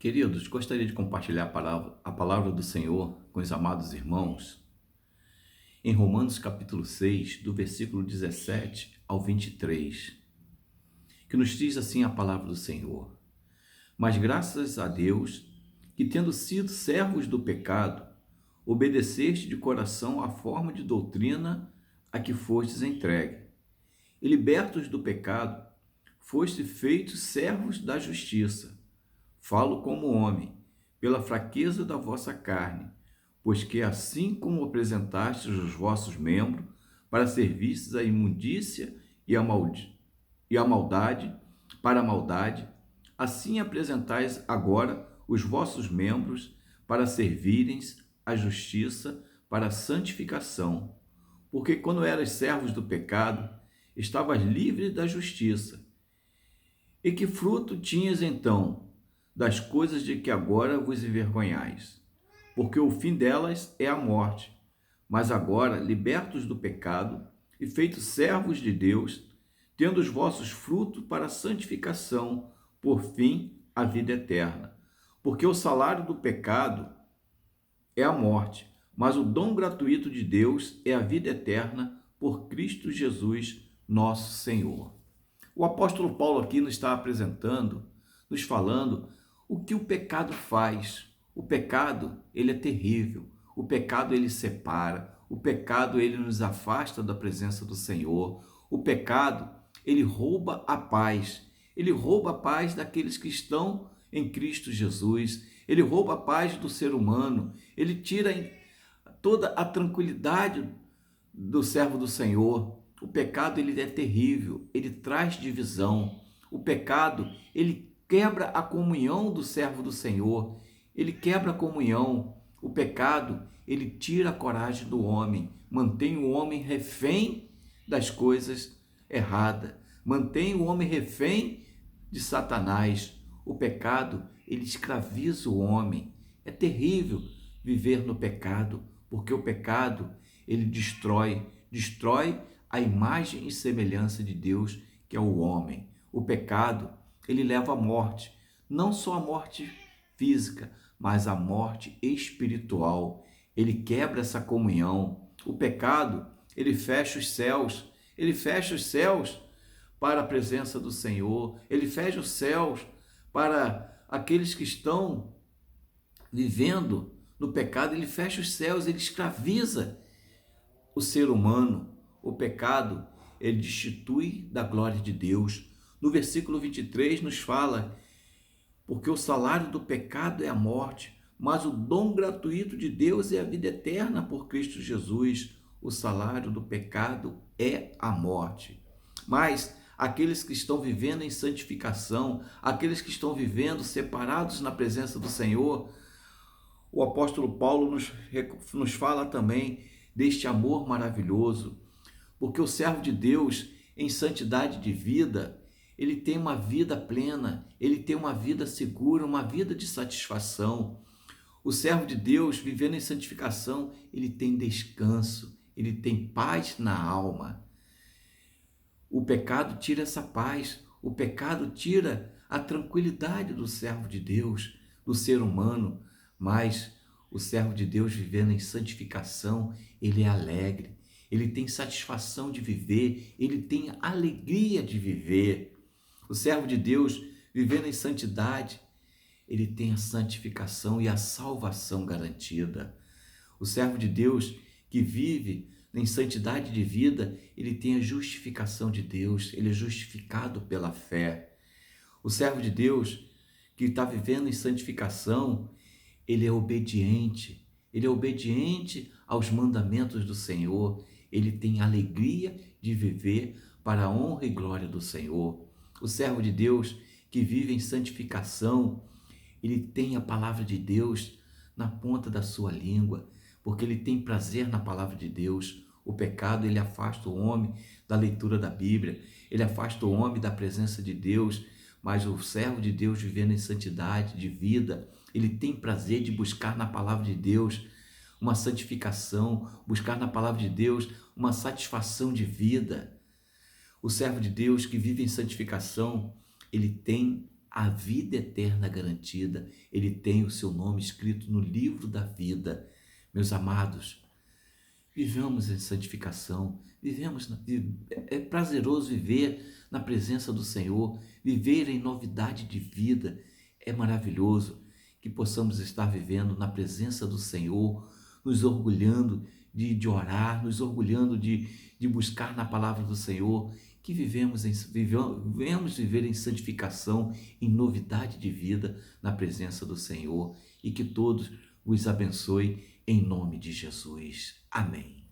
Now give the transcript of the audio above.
Queridos, gostaria de compartilhar a palavra do Senhor com os amados irmãos em Romanos capítulo 6, do versículo 17 ao 23, que nos diz assim a palavra do Senhor: Mas graças a Deus, que tendo sido servos do pecado, obedeceste de coração à forma de doutrina a que fostes entregue, e libertos do pecado, foste feitos servos da justiça. Falo como homem, pela fraqueza da vossa carne, pois que assim como apresentastes os vossos membros para servirdes à imundícia e a maldade, para a maldade, assim apresentais agora os vossos membros para servirem à justiça, para a santificação. Porque quando eras servos do pecado, estavas livre da justiça. E que fruto tinhas então das coisas de que agora vos envergonhais? Porque o fim delas é a morte. Mas agora, libertos do pecado e feitos servos de Deus, tendo os vossos frutos para a santificação, por fim, a vida eterna. Porque o salário do pecado é a morte, mas o dom gratuito de Deus é a vida eterna por Cristo Jesus, nosso Senhor. O apóstolo Paulo aqui nos está apresentando, nos falando o que o pecado faz. O pecado, ele é terrível. O pecado, ele separa. O pecado, ele nos afasta da presença do Senhor. O pecado, ele rouba a paz. Ele rouba a paz daqueles que estão em Cristo Jesus. Ele rouba a paz do ser humano. Ele tira toda a tranquilidade do servo do Senhor. O pecado, ele é terrível. Ele traz divisão. O pecado, ele quebra a comunhão do servo do Senhor, ele quebra a comunhão. O pecado, ele tira a coragem do homem, mantém o homem refém das coisas erradas, mantém o homem refém de Satanás. O pecado, ele escraviza o homem. É terrível viver no pecado, porque o pecado, ele destrói a imagem e semelhança de Deus, que é o homem. O pecado, ele leva à morte, não só a morte física, mas a morte espiritual. Ele quebra essa comunhão. O pecado, ele fecha os céus para a presença do Senhor, ele fecha os céus para aqueles que estão vivendo no pecado, ele fecha os céus, ele escraviza o ser humano. O pecado, ele destitui da glória de Deus. No versículo 23 nos fala: porque o salário do pecado é a morte, mas o dom gratuito de Deus é a vida eterna por Cristo Jesus. O salário do pecado é a morte. Mas aqueles que estão vivendo em santificação, aqueles que estão vivendo separados na presença do Senhor, o apóstolo Paulo nos fala também deste amor maravilhoso, porque o servo de Deus em santidade de vida, ele tem uma vida plena, ele tem uma vida segura, uma vida de satisfação. O servo de Deus, vivendo em santificação, ele tem descanso, ele tem paz na alma. O pecado tira essa paz, o pecado tira a tranquilidade do servo de Deus, do ser humano, mas o servo de Deus, vivendo em santificação, ele é alegre, ele tem satisfação de viver, ele tem alegria de viver. O servo de Deus, vivendo em santidade, ele tem a santificação e a salvação garantida. O servo de Deus que vive em santidade de vida, ele tem a justificação de Deus, ele é justificado pela fé. O servo de Deus que está vivendo em santificação, ele é obediente aos mandamentos do Senhor, ele tem alegria de viver para a honra e glória do Senhor. O servo de Deus que vive em santificação, ele tem a palavra de Deus na ponta da sua língua, porque ele tem prazer na palavra de Deus. O pecado, ele afasta o homem da leitura da Bíblia, ele afasta o homem da presença de Deus, mas o servo de Deus vivendo em santidade de vida, ele tem prazer de buscar na palavra de Deus uma santificação, buscar na palavra de Deus uma satisfação de vida. O servo de Deus que vive em santificação, ele tem a vida eterna garantida, ele tem o seu nome escrito no livro da vida. Meus amados, vivamos em santificação, é prazeroso viver na presença do Senhor, viver em novidade de vida, é maravilhoso que possamos estar vivendo na presença do Senhor, nos orgulhando de orar, nos orgulhando de buscar na palavra do Senhor, que vivemos viver em santificação, em novidade de vida na presença do Senhor, e que todos os abençoe em nome de Jesus. Amém.